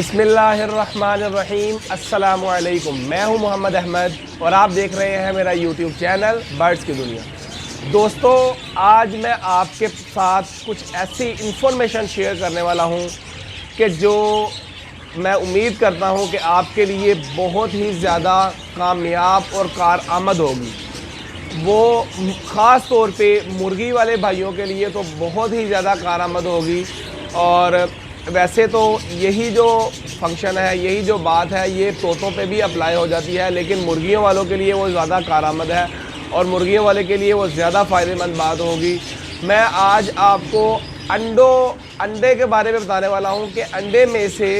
बिस्मिल्लाहिर्रहमानिर्रहीम अस्सलामु अलैकुम। मैं हूं मोहम्मद अहमद और आप देख रहे हैं मेरा यूट्यूब चैनल बर्ड्स की दुनिया। दोस्तों, आज मैं आपके साथ कुछ ऐसी इन्फॉर्मेशन शेयर करने वाला हूं कि जो मैं उम्मीद करता हूं कि आपके लिए बहुत ही ज़्यादा कामयाब और कारआमद होगी। वो ख़ास तौर पे मुर्गी वाले भाइयों के लिए तो बहुत ही ज़्यादा कारआमद होगी। और वैसे तो यही जो फंक्शन है, यही जो बात है, ये तोतों पे भी अप्लाई हो जाती है, लेकिन मुर्गियों वालों के लिए वो ज़्यादा कारआमद है और मुर्गियों वाले के लिए वो ज़्यादा फ़ायदेमंद बात होगी। मैं आज आपको अंडे के बारे में बताने वाला हूँ कि अंडे में से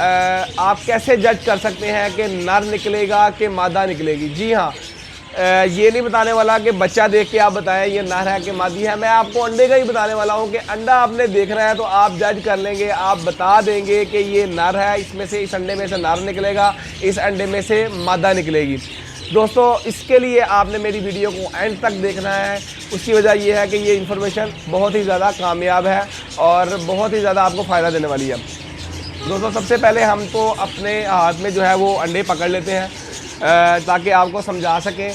आप कैसे जज कर सकते हैं कि नर निकलेगा कि मादा निकलेगी। जी हाँ, ये नहीं बताने वाला कि बच्चा देख के आप बताएं ये नर है कि मादी है। मैं आपको अंडे का ही बताने वाला हूँ कि अंडा आपने देखना है तो आप जज कर लेंगे, आप बता देंगे कि ये नर है, इसमें से इस अंडे में से नर निकलेगा, इस अंडे में से मादा निकलेगी। दोस्तों, इसके लिए आपने मेरी वीडियो को एंड तक देखना है। उसकी वजह यह है कि ये इन्फॉर्मेशन बहुत ही ज़्यादा कामयाब है और बहुत ही ज़्यादा आपको फ़ायदा देने वाली है। दोस्तों, सबसे पहले हम तो अपने हाथ में जो है वो अंडे पकड़ लेते हैं ताकि आपको समझा सकें,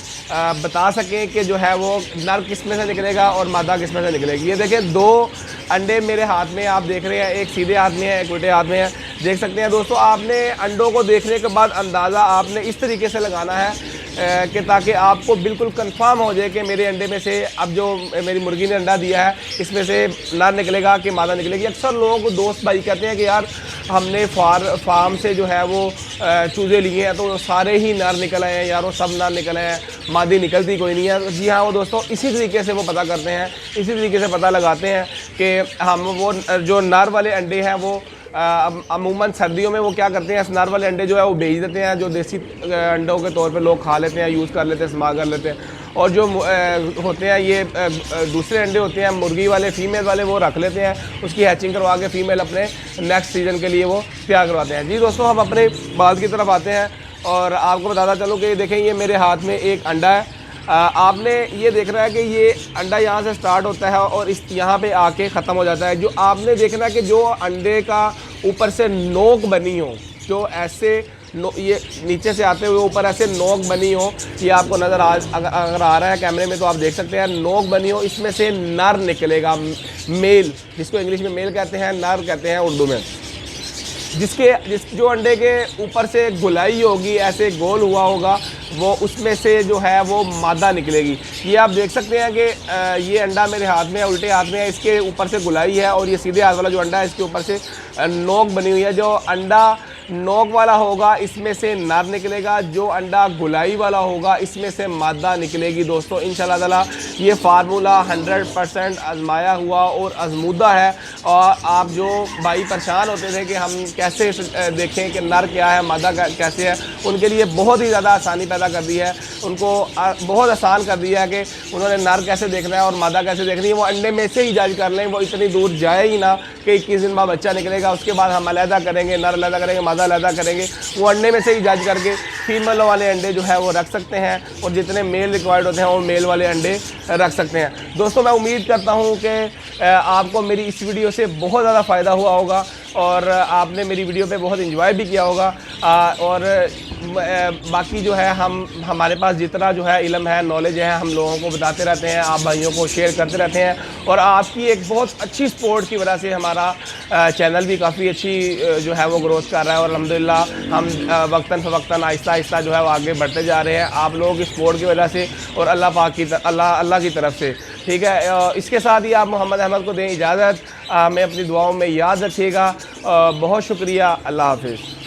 बता सकें कि जो है वो नर किस में से निकलेगा और मादा किस में से निकलेगी। ये देखें, दो अंडे मेरे हाथ में आप देख रहे हैं, एक सीधे हाथ में है, एक उल्टे हाथ में है। देख सकते हैं दोस्तों, आपने अंडों को देखने के बाद अंदाज़ा आपने इस तरीके से लगाना है कि ताकि आपको बिल्कुल कंफर्म हो जाए कि मेरे अंडे में से अब जो मेरी मुर्गी ने अंडा दिया है इसमें से नर निकलेगा कि मादा निकलेगी। अक्सर लोग दोस्त भाई कहते हैं कि यार हमने फार्म से जो है वो चूज़े लिए हैं तो सारे ही नर निकल आए हैं, यार वो सब नर निकल आए हैं, मादी निकलती कोई नहीं है। जी हाँ, वो दोस्तों इसी तरीके से वो पता करते हैं, इसी तरीके से पता लगाते हैं कि हम वो जो नर वाले अंडे हैं वो अमूमन सर्दियों में वो क्या करते हैं, नर वाले अंडे जो है वो बेच देते हैं, जो देसी अंडों के तौर पे लोग खा लेते हैं, यूज़ कर लेते हैं, इस्तेमाल कर लेते हैं। और जो होते हैं ये दूसरे अंडे होते हैं मुर्गी वाले, फीमेल वाले, वो रख लेते हैं, उसकी हैचिंग करवा के फीमेल अपने नेक्स्ट सीज़न के लिए वो तैयार करवाते हैं। जी दोस्तों, हम अपने बात की तरफ आते हैं और आपको बताता चलो कि देखें ये मेरे हाथ में एक अंडा है। आपने ये देखना है कि ये अंडा यहाँ से स्टार्ट होता है और इस यहाँ पे आके ख़त्म हो जाता है। जो आपने देखना है कि जो अंडे का ऊपर से नोक बनी हो, जो ऐसे ये नीचे से आते हुए ऊपर ऐसे नोक बनी हो, ये आपको नज़र अगर आ रहा है कैमरे में तो आप देख सकते हैं, नोक बनी हो, इसमें से नर निकलेगा, मेल, जिसको इंग्लिश में मेल कहते हैं, नर कहते हैं उर्दू में। जो अंडे के ऊपर से गुलाई होगी, ऐसे गोल हुआ होगा, वो उसमें से जो है वो मादा निकलेगी। ये आप देख सकते हैं कि ये अंडा मेरे हाथ में है, उल्टे हाथ में है, इसके ऊपर से गुलाई है और ये सीधे हाथ वाला जो अंडा है इसके ऊपर से नोक बनी हुई है। जो अंडा नोक वाला होगा इसमें से नर निकलेगा, जो अंडा गुलाई वाला होगा इसमें से मादा निकलेगी। दोस्तों, इंशाल्लाह ताला ये फार्मूला 100% आजमाया हुआ और आजमूदा है। और आप जो भाई परेशान होते थे कि हम कैसे देखें कि नर क्या है, मादा कैसे है, उनके लिए बहुत ही ज़्यादा आसानी पैदा कर दी है, उनको बहुत आसान कर दिया है कि उन्होंने नर कैसे देखना है और मादा कैसे देखनी है। वो अंडे में से ही जज कर लें, वो इतनी दूर जाए ही ना कि 21 दिन बाद बच्चा निकलेगा, उसके बाद हम अलहदा करेंगे, नर अलहदा करेंगे, मादा अलहदा करेंगे। वो अंडे में से ही जज करके फीमेल वाले अंडे जो है वो रख सकते हैं और जितने मेल रिक्वायर्ड होते हैं वो मेल वाले अंडे रख सकते हैं। दोस्तों, मैं उम्मीद करता हूँ कि आपको मेरी इस वीडियो से बहुत ज़्यादा फ़ायदा हुआ होगा और आपने मेरी वीडियो पे बहुत एंजॉय भी किया होगा। और बाकी जो है हमारे पास जितना जो है इल्म है, नॉलेज है, हम लोगों को बताते रहते हैं, आप भाइयों को शेयर करते रहते हैं और आपकी एक बहुत अच्छी सपोर्ट की वजह से हमारा चैनल भी काफ़ी अच्छी जो है वो ग्रोथ कर रहा है और अल्हम्दुलिल्लाह हम वक्तन फ़वक्तन आहिस्ता आहिस्ता जो है वो आगे बढ़ते जा रहे हैं आप लोगों की सपोर्ट की वजह से और अल्लाह पाक की अल्लाह की तरफ से। ठीक है, इसके साथ ही आप मोहम्मद अहमद को दें इजाज़त। मैं अपनी दुआओं में याद रखिएगा। बहुत शुक्रिया। अल्लाह हाफ़िज़।